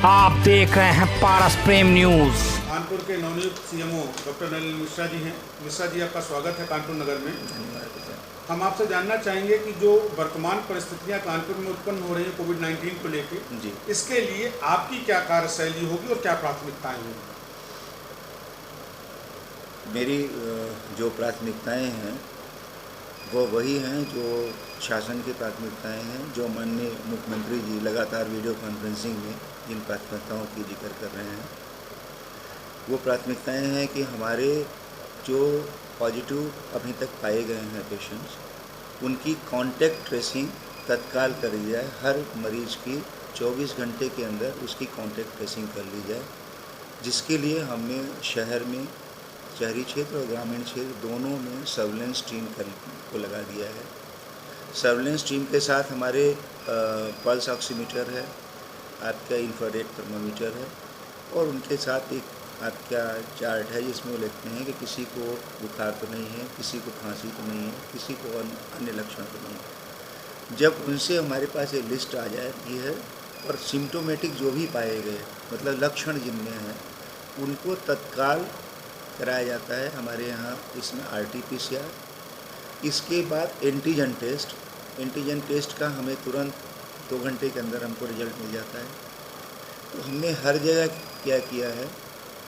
आप देख रहे हैं पारस प्रेम न्यूज। कानपुर के नवनियुक्त सीएमओ डॉक्टर नलिन मिश्रा जी हैं। मिश्रा जी, आपका स्वागत है कानपुर नगर में। हम आपसे जानना चाहेंगे कि जो वर्तमान परिस्थितियां कानपुर में उत्पन्न हो रही हैं कोविड-19 को लेकर, इसके लिए आपकी क्या कार्यशैली होगी और क्या प्राथमिकताएं होंगी? मेरी जो प्राथमिकताएं हैं वो वही हैं जो शासन की प्राथमिकताएं हैं, जो माननीय मुख्यमंत्री जी लगातार वीडियो कॉन्फ्रेंसिंग में जिन प्राथमिकताओं की जिक्र कर रहे हैं। वो प्राथमिकताएं हैं कि हमारे जो पॉजिटिव अभी तक पाए गए हैं पेशेंट्स, उनकी कॉन्टैक्ट ट्रेसिंग तत्काल करी जाए। हर मरीज की 24 घंटे के अंदर उसकी कॉन्टैक्ट ट्रेसिंग कर ली जाए, जिसके लिए हमने शहरी क्षेत्र और ग्रामीण क्षेत्र दोनों में सर्विलेंस टीम को लगा दिया है। सर्विलेंस टीम के साथ हमारे पल्स ऑक्सीमीटर है, आपका इंफ्रारेड थर्मामीटर है, और उनके साथ एक आपका चार्ट है जिसमें वो लिखते हैं कि किसी को बुखार तो नहीं है, किसी को खांसी तो नहीं है, किसी को अन्य लक्षण तो नहीं है। जब उनसे हमारे पास ये लिस्ट आ जाती है और सिम्टोमेटिक जो भी पाए गए, मतलब लक्षण जिनमें हैं, उनको तत्काल कराया जाता है हमारे यहाँ। इसमें RT-PCR, इसके बाद एंटीजन टेस्ट का हमें तुरंत 2 घंटे के अंदर हमको रिजल्ट मिल जाता है। तो हमने हर जगह क्या किया है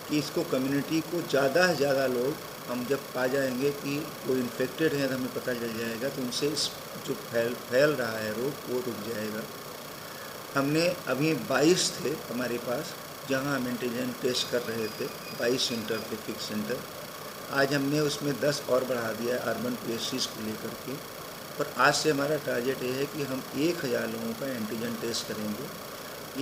कि इसको कम्युनिटी को ज़्यादा से ज़्यादा लोग हम जब पा जाएंगे कि वो इन्फेक्टेड हैं तो हमें पता चल जाएगा, तो उनसे जो फैल रहा है रोग वो रुक जाएगा। हमने अभी 22 थे हमारे पास जहां हम एंटीजन टेस्ट कर रहे थे, 22 सेंटर थे, फिक्स सेंटर। आज हमने उसमें 10 और बढ़ा दिया अर्बन PSCs को लेकर के, और आज से हमारा टारगेट ये है कि हम 1000 लोगों का एंटीजन टेस्ट करेंगे।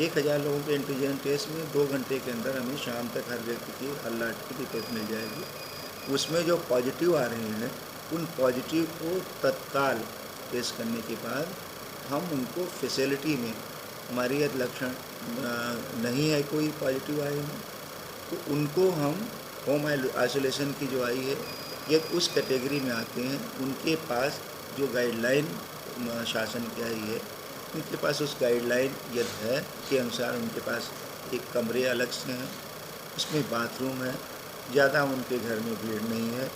1000 लोगों के एंटीजन टेस्ट में 2 घंटे के अंदर हमें शाम तक हर व्यक्ति की अलर्ट की रिपोर्ट मिल जाएगी। उसमें जो पॉजिटिव आ रहे हैं उन पॉजिटिव को तत्काल टेस्ट करने के बाद हम उनको फैसिलिटी में, हमारी यदि लक्षण नहीं है कोई पॉजिटिव आए हैं तो उनको हम होम आइसोलेशन की जो आई है, यदि उस कैटेगरी में आते हैं, उनके पास जो गाइडलाइन शासन की आई है, उनके पास उस गाइडलाइन यदि है के अनुसार उनके पास एक कमरे अलग से हैं, उसमें बाथरूम है, ज़्यादा उनके घर में भीड़ नहीं है,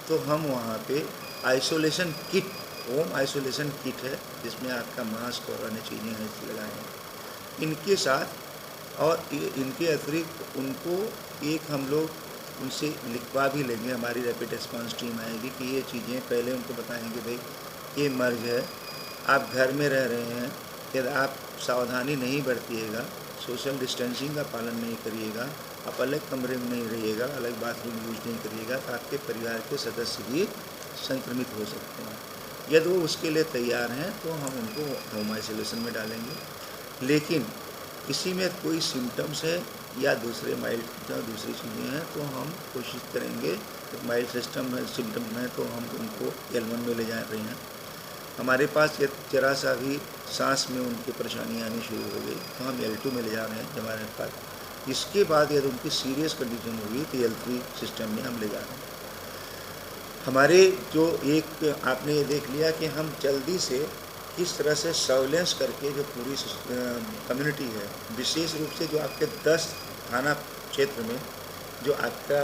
तो हम वहाँ पे isolation kit, home isolation kit है जिसमें आपका मास्क और अन्य चीज़ें हैं लगाएँ इनके साथ। और इनके अतिरिक्त उनको एक हम लोग उनसे लिखवा भी लेंगे, हमारी रैपिड रिस्पांस टीम आएगी कि ये चीज़ें पहले उनको बताएंगे, भाई ये मर्ज है, आप घर में रह रहे हैं, यदि आप सावधानी नहीं बरतिएगा, सोशल डिस्टेंसिंग का पालन नहीं करिएगा, आप अलग कमरे में नहीं रहिएगा, अलग बाथरूम यूज नहीं करिएगा, तो आपके परिवार के सदस्य भी संक्रमित हो सकते हैं। यदि वो उसके लिए तैयार हैं तो हम उनको होम आइसोलेशन में डालेंगे। लेकिन किसी में कोई सिम्टम्स है या दूसरी चीज़ें हैं तो हम कोशिश करेंगे, तो माइल्ड सिम्टम है तो हम उनको L1 में ले जा रहे हैं। हमारे पास जरा सा भी सांस में उनकी परेशानी आनी शुरू हो गई तो हम L2 में ले जा रहे हैं हमारे पास। इसके बाद यदि उनकी सीरियस कंडीशन होगी तो L3 सिस्टम में हम ले जा रहे हैं। हमारे जो एक आपने ये देख लिया कि हम जल्दी से किस तरह से सर्विलेंस करके जो पूरी कम्युनिटी है, विशेष रूप से जो आपके 10 थाना क्षेत्र में जो आपका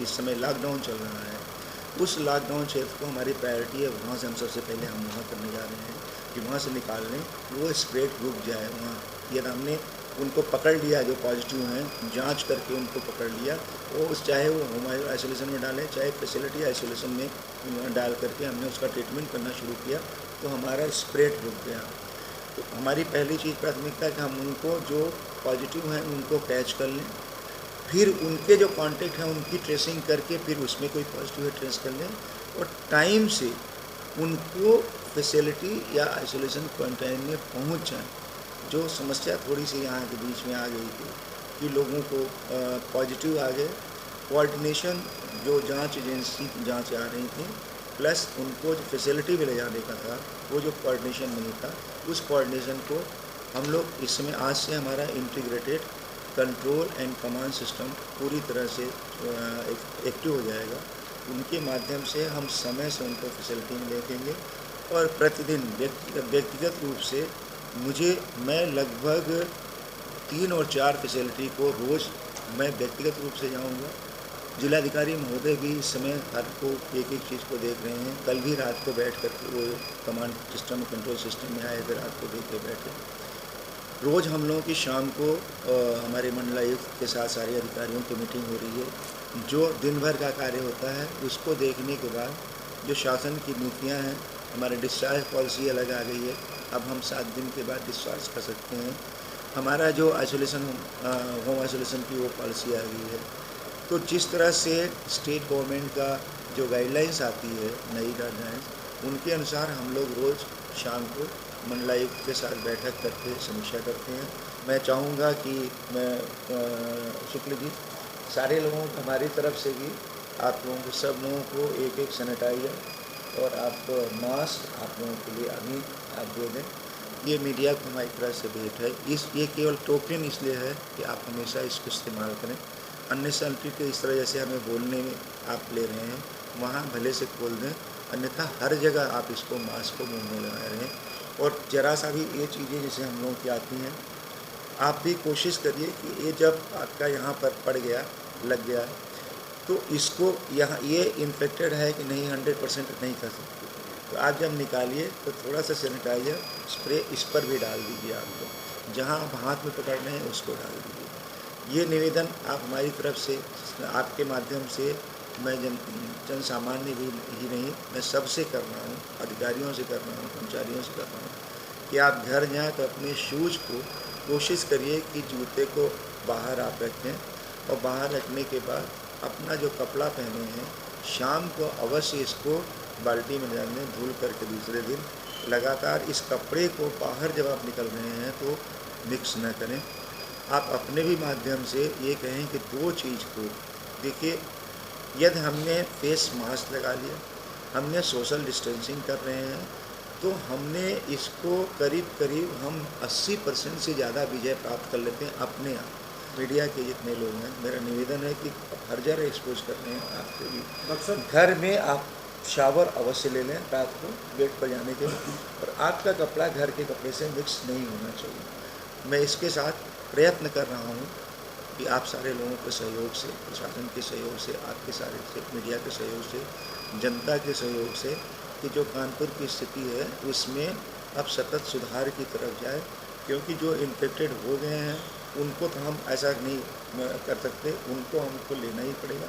इस समय लॉकडाउन चल रहा है, उस लॉकडाउन क्षेत्र को हमारी प्रायोरिटी है, वहाँ से हम सबसे पहले हम वहाँ करने जा रहे हैं कि वहाँ से निकाल लें, वो स्प्रेड रुक जाए वहाँ। यदि हमने उनको पकड़ लिया जो पॉजिटिव हैं, जांच करके उनको पकड़ लिया, वो चाहे वो होम आइसोलेशन में डालें, चाहे फैसिलिटी आइसोलेशन में डाल करके हमने उसका ट्रीटमेंट करना शुरू किया, तो हमारा स्प्रेड रुक गया। तो हमारी पहली चीज़ प्राथमिकता है कि हम उनको जो पॉजिटिव हैं उनको कैच कर लें, फिर उनके जो कॉन्टेक्ट हैं उनकी ट्रेसिंग करके फिर उसमें कोई पॉजिटिव है ट्रेस कर लें, और टाइम से उनको फैसिलिटी या आइसोलेशन क्वारंटाइन में पहुंच जाएं। जो समस्या थोड़ी सी यहाँ के बीच में आ गई थी कि लोगों को पॉजिटिव आ गए, कोऑर्डिनेशन जो जांच एजेंसी जांच आ रही थी, प्लस उनको जो फैसिलिटी भी ले जाने का था, वो जो कोऑर्डिनेशन नहीं था, उस कोऑर्डिनेशन को हम लोग इस समय आज से हमारा integrated control and command system पूरी तरह से एक्टिव हो जाएगा। उनके माध्यम से हम समय से उनको फैसिलिटी में देखेंगे, और प्रतिदिन व्यक्तिगत रूप से मैं लगभग 3 और 4 फैसिलिटी को रोज़ मैं व्यक्तिगत रूप से जाऊंगा। जिलाधिकारी महोदय भी इस समय हर को एक एक चीज़ को देख रहे हैं। कल भी रात को बैठ कर वो कमांड सिस्टम कंट्रोल सिस्टम में आए थे, रात को देख के बैठे। रोज़ हम लोगों की शाम को हमारे मंडलायुक्त के साथ सारे अधिकारियों की मीटिंग हो रही है। जो दिन भर का कार्य होता है उसको देखने के बाद जो शासन की नीतियाँ हैं, हमारे डिस्चार्ज पॉलिसी अलग आ गई है। अब हम 7 दिन के बाद डिस्चार्ज कर सकते हैं। हमारा जो आइसोलेशन होम आइसोलेशन की वो पॉलिसी आ गई है। तो जिस तरह से स्टेट गवर्नमेंट का जो गाइडलाइंस आती है, नई गाइडलाइंस, उनके अनुसार हम लोग रोज़ शाम को मंडलायुक्त के साथ बैठक करके समीक्षा करते हैं। मैं चाहूँगा कि मैं शुक्ल जी सारे लोगों को हमारी तरफ से भी आप लोगों को सब लोगों को एक एक सैनिटाइज़र और आप मास्क आप लोगों के लिए अभी आप दे दें। ये मीडिया को हमारी तरफ से भेंट है। ये केवल टोकन इसलिए है कि आप हमेशा इसको इस्तेमाल करें। अननेसेसरी के इस तरह जैसे हमें बोलने में आप ले रहे हैं, वहाँ भले से खोल दें, अन्यथा हर जगह आप इसको मास्क को मुँह में लगाए रहें। और ज़रा सा भी ये चीज़ें जैसे हम लोगों की आती हैं, आप भी कोशिश करिए कि ये जब आपका यहाँ पर पड़ गया, लग गया, तो इसको यहाँ ये इन्फेक्टेड है कि नहीं 100% नहीं कर सकते। तो आप जब निकालिए तो थोड़ा सा सैनिटाइज़र स्प्रे इस पर भी डाल दीजिए। आप लोग जहाँ आप हाथ में पकड़ रहे हैं उसको डाल दीजिए। ये निवेदन आप हमारी तरफ से, आपके माध्यम से मैं जन सामान्य भी ही नहीं, मैं सबसे कर रहा हूँ, अधिकारियों से कर रहा हूँ, कर्मचारियों से कर रहा हूँ कि आप घर जाएँ तो अपने शूज़ को कोशिश करिए कि जूते को बाहर आप रखें और बाहर रखने के बाद अपना जो कपड़ा पहने हैं शाम को अवश्य इसको बाल्टी में डाल दें, धुल करके दूसरे दिन लगातार इस कपड़े को बाहर जब आप निकल रहे हैं तो मिक्स न करें। आप अपने भी माध्यम से ये कहें कि 2 चीज़ को देखिए, यदि हमने फेस मास्क लगा लिया, हमने सोशल डिस्टेंसिंग कर रहे हैं, तो हमने इसको करीब हम 80% से ज़्यादा विजय प्राप्त कर लेते हैं अपने आप। मीडिया के जितने लोग हैं, मेरा निवेदन है कि हर जगह एक्सपोज कर रहे हैं आपको भी। घर में आप शावर अवश्य ले लें रात को बेड पर जाने के लिए, और आपका कपड़ा घर के कपड़े से मिक्स नहीं होना चाहिए। मैं इसके साथ प्रयत्न कर रहा हूँ कि आप सारे लोगों के सहयोग से, प्रशासन के सहयोग से, आपके सारे से, मीडिया के सहयोग से, जनता के सहयोग से, कि जो कानपुर की स्थिति है उसमें अब सतत सुधार की तरफ जाए। क्योंकि जो इन्फेक्टेड हो गए हैं उनको तो हम ऐसा नहीं कर सकते, उनको हमको लेना ही पड़ेगा।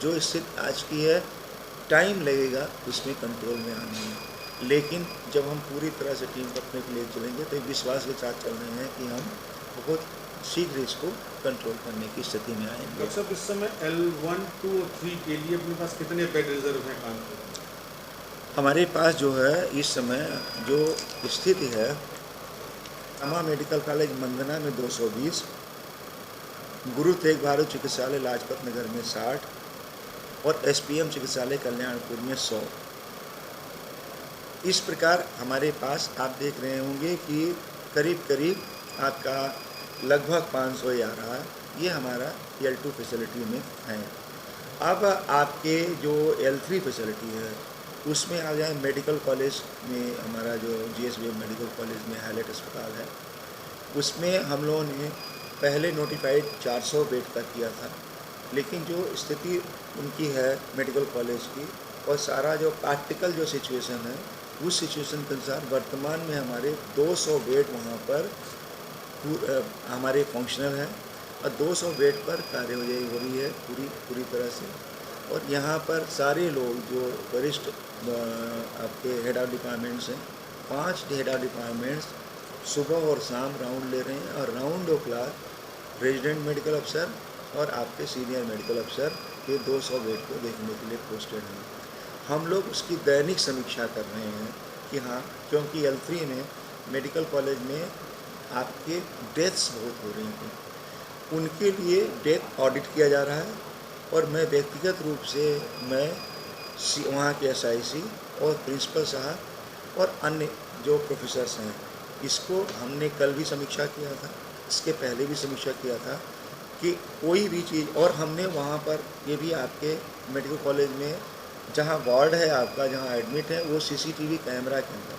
जो स्थिति आज की है, टाइम लगेगा उसमें कंट्रोल में आने में, लेकिन जब हम पूरी तरह से टीम को अपने के लिए चलेंगे तो विश्वास के साथ चल रहे हैं कि हम बहुत शीघ्र इसको कंट्रोल करने की स्थिति में आएंगे। डॉक्टर साहब, इस समय L1, 2 और 3 के लिए अपने पास कितने बेड रिजर्व हैं कानपुर? हमारे पास जो है इस समय जो स्थिति है, रमा मेडिकल कॉलेज मंदना में 220, गुरु तेग बहादुर चिकित्सालय लाजपत नगर में 60 और SPM चिकित्सालय कल्याणपुर में 100। इस प्रकार हमारे पास आप देख रहे होंगे कि करीब आपका लगभग 500 ही आ रहा है। ये हमारा L2 फैसिलिटी में है। अब आपके जो L3 फैसिलिटी है उसमें आ जाए मेडिकल कॉलेज में, हमारा जो GSBM मेडिकल कॉलेज में हाईलाइट अस्पताल है, उसमें हम लोगों ने पहले नोटिफाइड 400 बेड का किया था, लेकिन जो स्थिति उनकी है मेडिकल कॉलेज की और सारा जो प्रैक्टिकल जो सिचुएशन है, उस सिचुएशन के अनुसार वर्तमान में हमारे 200 बेड वहाँ पर हमारे फंक्शनल है और 200 बेड पर कार्यवाही हो रही है पूरी तरह से। और यहाँ पर सारे लोग जो वरिष्ठ आपके हेड ऑफ डिपार्टमेंट्स हैं, 5 हेड ऑफ डिपार्टमेंट्स सुबह और शाम राउंड ले रहे हैं और round of clock resident medical अफसर और आपके सीनियर मेडिकल अफसर के 200 बेड को देखने के लिए पोस्टेड हैं। हम लोग उसकी दैनिक समीक्षा कर रहे हैं कि हाँ, क्योंकि L3 में मेडिकल कॉलेज में आपके डेथ्स बहुत हो रही हैं, उनके लिए डेथ ऑडिट किया जा रहा है। और मैं व्यक्तिगत रूप से मैं वहाँ के SIC और प्रिंसिपल साहब और अन्य जो प्रोफेसर्स हैं, इसको हमने कल भी समीक्षा किया था, इसके पहले भी समीक्षा किया था कि कोई भी चीज़, और हमने वहाँ पर ये भी आपके मेडिकल कॉलेज में जहाँ वार्ड है आपका, जहाँ एडमिट है, वो CCTV कैमरा के अंदर,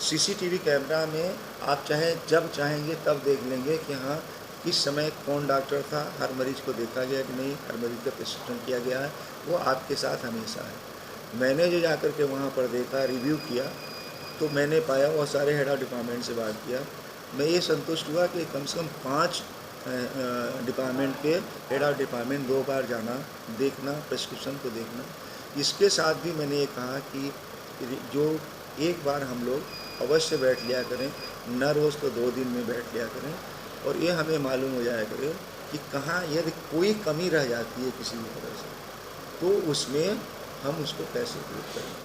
CCTV कैमरा में आप चाहे जब चाहेंगे तब देख लेंगे कि हाँ किस समय कौन डॉक्टर था, हर मरीज़ को देखा गया कि नहीं, हर मरीज़ का प्रिस्क्रिप्शन किया गया है, वो आपके साथ हमेशा है। मैंने जो जाकर के वहाँ पर देखा, रिव्यू किया, तो मैंने पाया, वो सारे हेड ऑफ डिपार्टमेंट से बात किया, मैं ये संतुष्ट हुआ कि कम से कम 5 डिपार्टमेंट के हेड ऑफ डिपार्टमेंट 2 बार जाना, देखना, प्रिस्क्रिप्शन को देखना। इसके साथ भी मैंने ये कहा कि जो एक बार हम लोग अवश्य बैठ लिया करें, न रोज़ तो 2 दिन में बैठ लिया करें, और ये हमें मालूम हो जाया करे कि कहाँ यदि कोई कमी रह जाती है किसी भी तरह से, तो उसमें हम उसको कैसे दूर करें।